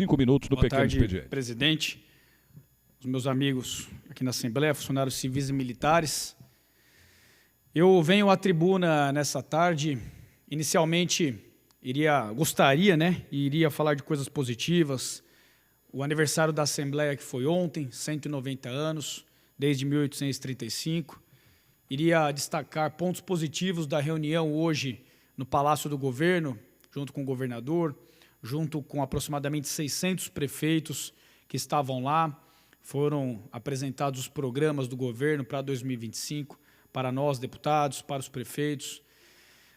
5 minutos do pequeno expediente. Boa tarde, presidente, os meus amigos aqui na Assembleia, funcionários civis e militares. Eu venho à tribuna nessa tarde, inicialmente iria falar de coisas positivas, o aniversário da Assembleia que foi ontem, 190 anos, desde 1835, iria destacar pontos positivos da reunião hoje no Palácio do Governo, junto com o governador, junto com aproximadamente 600 prefeitos que estavam lá. Foram apresentados os programas do governo para 2025, para nós, deputados, para os prefeitos.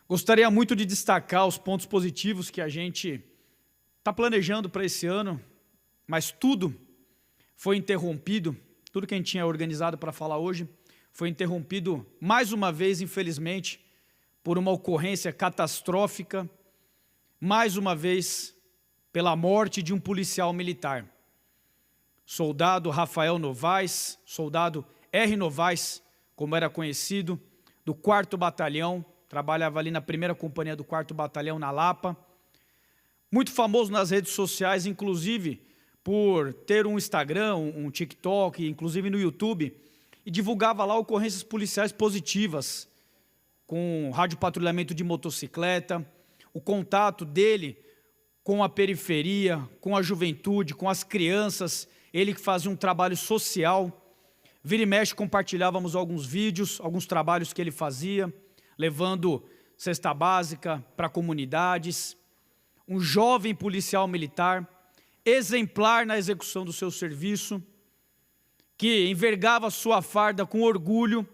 Gostaria muito de destacar os pontos positivos que a gente está planejando para esse ano, mas tudo foi interrompido, tudo que a gente tinha organizado para falar hoje, foi interrompido mais uma vez, infelizmente, por uma ocorrência catastrófica, mais uma vez, pela morte de um policial militar. Soldado Rafael Novaes, soldado R. Novaes, como era conhecido, do 4º Batalhão, trabalhava ali na 1ª Companhia do 4º Batalhão, na Lapa. Muito famoso nas redes sociais, inclusive por ter um Instagram, um TikTok, inclusive no YouTube, e divulgava lá ocorrências policiais positivas, com radiopatrulhamento de motocicleta, o contato dele com a periferia, com a juventude, com as crianças, ele que fazia um trabalho social. Vira e mexe compartilhávamos alguns vídeos, alguns trabalhos que ele fazia, levando cesta básica para comunidades. Um jovem policial militar, exemplar na execução do seu serviço, que envergava sua farda com orgulho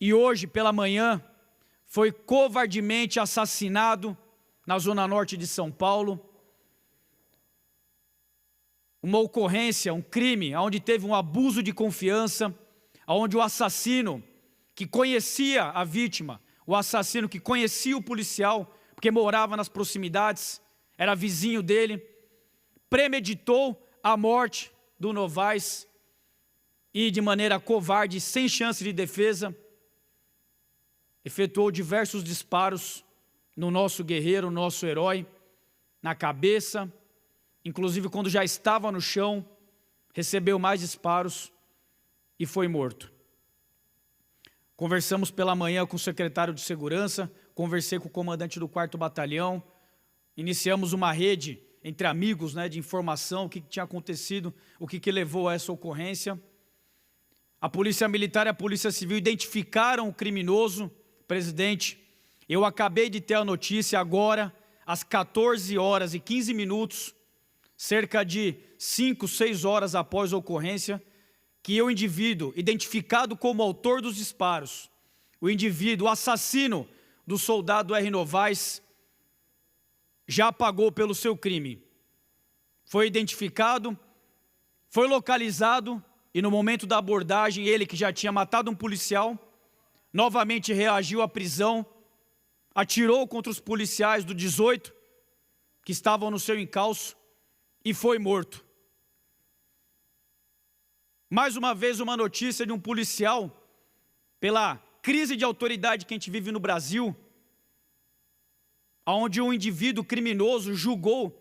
e hoje pela manhã foi covardemente assassinado na zona norte de São Paulo. Uma ocorrência, um crime, onde teve um abuso de confiança, onde o assassino que conhecia a vítima, o assassino que conhecia o policial, porque morava nas proximidades, era vizinho dele, premeditou a morte do Novaes e de maneira covarde, sem chance de defesa, efetuou diversos disparos no nosso guerreiro, nosso herói, na cabeça, inclusive quando já estava no chão, recebeu mais disparos e foi morto. Conversamos pela manhã com o secretário de Segurança, conversei com o comandante do 4º Batalhão, iniciamos uma rede entre amigos, de informação, o que tinha acontecido, o que levou a essa ocorrência. A Polícia Militar e a Polícia Civil identificaram o criminoso. Presidente, eu acabei de ter a notícia agora, às 14h15, cerca de 5, 6 horas após a ocorrência, que o indivíduo, identificado como autor dos disparos, o indivíduo, o assassino do soldado R. Novaes, já pagou pelo seu crime. Foi identificado, foi localizado e no momento da abordagem, ele que já tinha matado um policial, novamente reagiu à prisão, atirou contra os policiais do 18, que estavam no seu encalço, e foi morto. Mais uma vez uma notícia de um policial, pela crise de autoridade que a gente vive no Brasil, onde um indivíduo criminoso julgou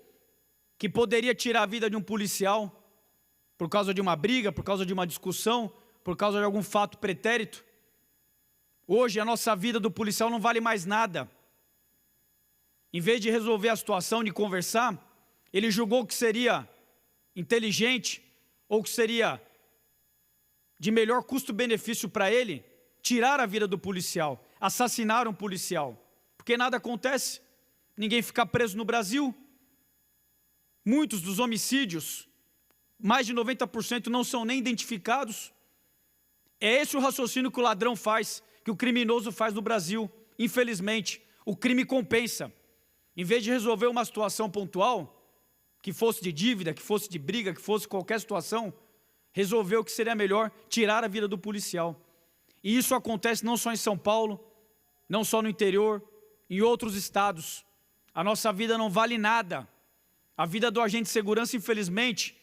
que poderia tirar a vida de um policial por causa de uma briga, por causa de uma discussão, por causa de algum fato pretérito. Hoje a nossa vida do policial não vale mais nada. Em vez de resolver a situação, de conversar, ele julgou que seria inteligente ou que seria de melhor custo-benefício para ele tirar a vida do policial, assassinar um policial, porque nada acontece, ninguém fica preso no Brasil. Muitos dos homicídios, mais de 90% não são nem identificados. É esse o raciocínio que o ladrão faz, que o criminoso faz no Brasil. Infelizmente, o crime compensa. Em vez de resolver uma situação pontual, que fosse de dívida, que fosse de briga, que fosse qualquer situação, resolveu que seria melhor tirar a vida do policial. E isso acontece não só em São Paulo, não só no interior, em outros estados. A nossa vida não vale nada. A vida do agente de segurança, infelizmente,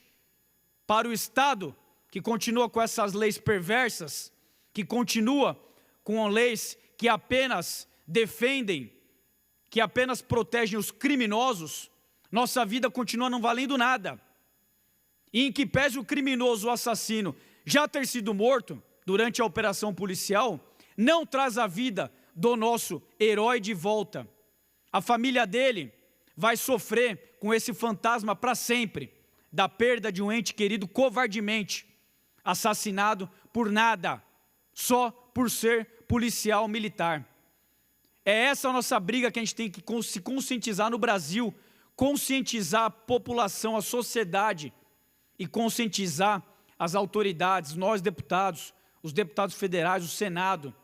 para o Estado, que continua com essas leis perversas, que continua com leis que apenas defendem, que apenas protegem os criminosos, Nossa vida continua não valendo nada. E em que pese o criminoso, o assassino, já ter sido morto durante a operação policial, não traz a vida do nosso herói de volta. A família dele vai sofrer com esse fantasma para sempre, da perda de um ente querido covardemente, assassinado por nada, só por ser policial militar. É essa a nossa briga que a gente tem que se conscientizar no Brasil, conscientizar a população, a sociedade e conscientizar as autoridades, nós deputados, os deputados federais, o Senado,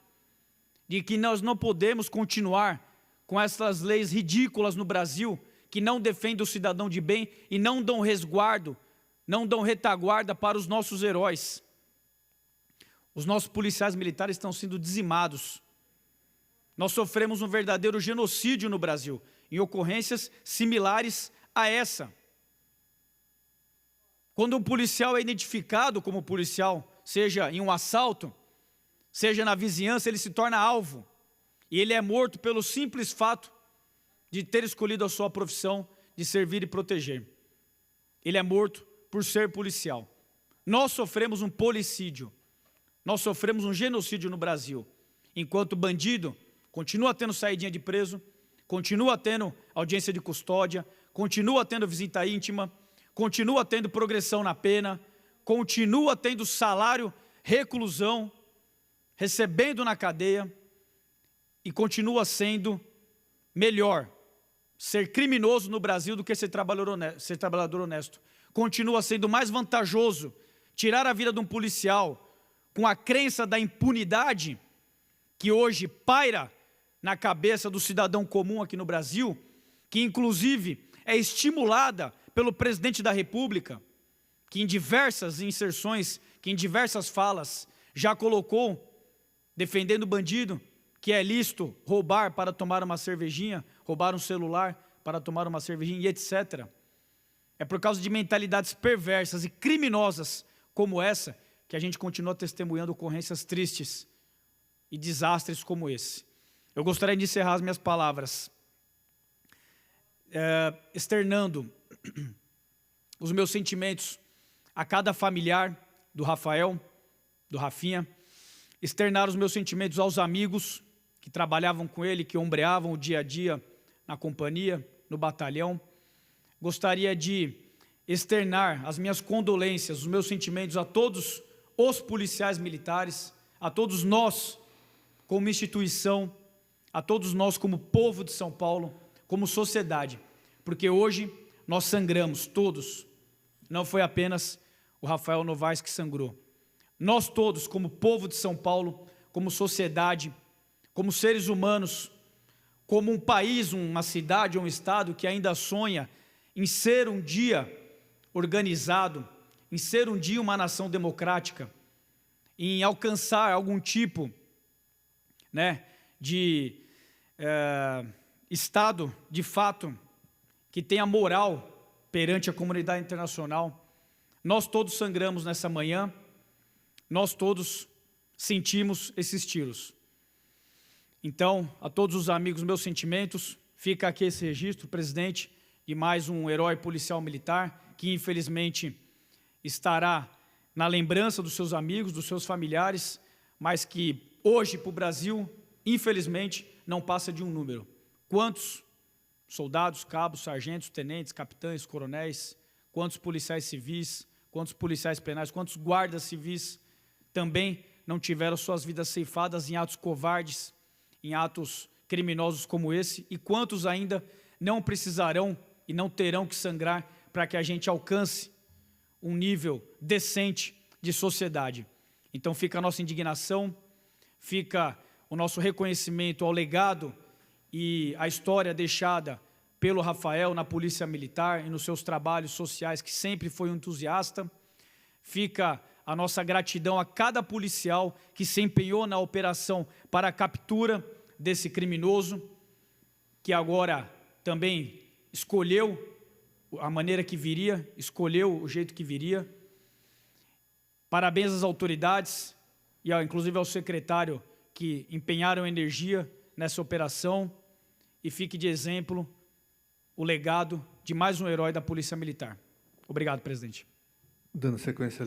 de que nós não podemos continuar com essas leis ridículas no Brasil, que não defendem o cidadão de bem e não dão resguardo, não dão retaguarda para os nossos heróis. Os nossos policiais militares estão sendo dizimados. Nós sofremos um verdadeiro genocídio no Brasil, em ocorrências similares a essa. Quando um policial é identificado como policial, seja em um assalto, seja na vizinhança, ele se torna alvo. E ele é morto pelo simples fato de ter escolhido a sua profissão de servir e proteger. Ele é morto por ser policial. Nós sofremos um policídio. Nós sofremos um genocídio no Brasil. Enquanto o bandido continua tendo saidinha de preso, continua tendo audiência de custódia, continua tendo visita íntima, continua tendo progressão na pena, continua tendo salário, reclusão, recebendo na cadeia, e continua sendo melhor ser criminoso no Brasil do que ser trabalhador honesto. Continua sendo mais vantajoso tirar a vida de um policial com a crença da impunidade que hoje paira na cabeça do cidadão comum aqui no Brasil, que inclusive é estimulada pelo presidente da República, que em diversas inserções, que em diversas falas, já colocou, defendendo o bandido, que é lícito roubar para tomar uma cervejinha, roubar um celular para tomar uma cervejinha e etc. É por causa de mentalidades perversas e criminosas como essa, que a gente continua testemunhando ocorrências tristes e desastres como esse. Eu gostaria de encerrar as minhas palavras externando os meus sentimentos a cada familiar do Rafael, do Rafinha, externar os meus sentimentos aos amigos que trabalhavam com ele, que ombreavam o dia a dia na companhia, no batalhão. Gostaria de externar as minhas condolências, os meus sentimentos a todos os policiais militares, a todos nós como instituição, a todos nós como povo de São Paulo, como sociedade, porque hoje nós sangramos todos, não foi apenas o Rafael Novaes que sangrou. Nós todos, como povo de São Paulo, como sociedade, como seres humanos, como um país, uma cidade ou um estado que ainda sonha em ser um dia organizado, em ser um dia uma nação democrática, em alcançar algum tipo, de estado, de fato, que tenha moral perante a comunidade internacional. Nós todos sangramos nessa manhã, nós todos sentimos esses tiros. Então, a todos os amigos, meus sentimentos, fica aqui esse registro, presidente, de mais um herói policial militar, que infelizmente estará na lembrança dos seus amigos, dos seus familiares, mas que hoje para o Brasil, infelizmente, não passa de um número. Quantos soldados, cabos, sargentos, tenentes, capitães, coronéis, quantos policiais civis, quantos policiais penais, quantos guardas civis também não tiveram suas vidas ceifadas em atos covardes, em atos criminosos como esse, e quantos ainda não precisarão e não terão que sangrar para que a gente alcance um nível decente de sociedade. Então fica a nossa indignação, fica o nosso reconhecimento ao legado e à história deixada pelo Rafael na Polícia Militar e nos seus trabalhos sociais, que sempre foi um entusiasta. Fica a nossa gratidão a cada policial que se empenhou na operação para a captura desse criminoso, que agora também escolheu a maneira que viria, escolheu o jeito que viria. Parabéns às autoridades e inclusive ao secretário que empenharam energia nessa operação, e fique de exemplo o legado de mais um herói da Polícia Militar. Obrigado, presidente. Dando sequência ali.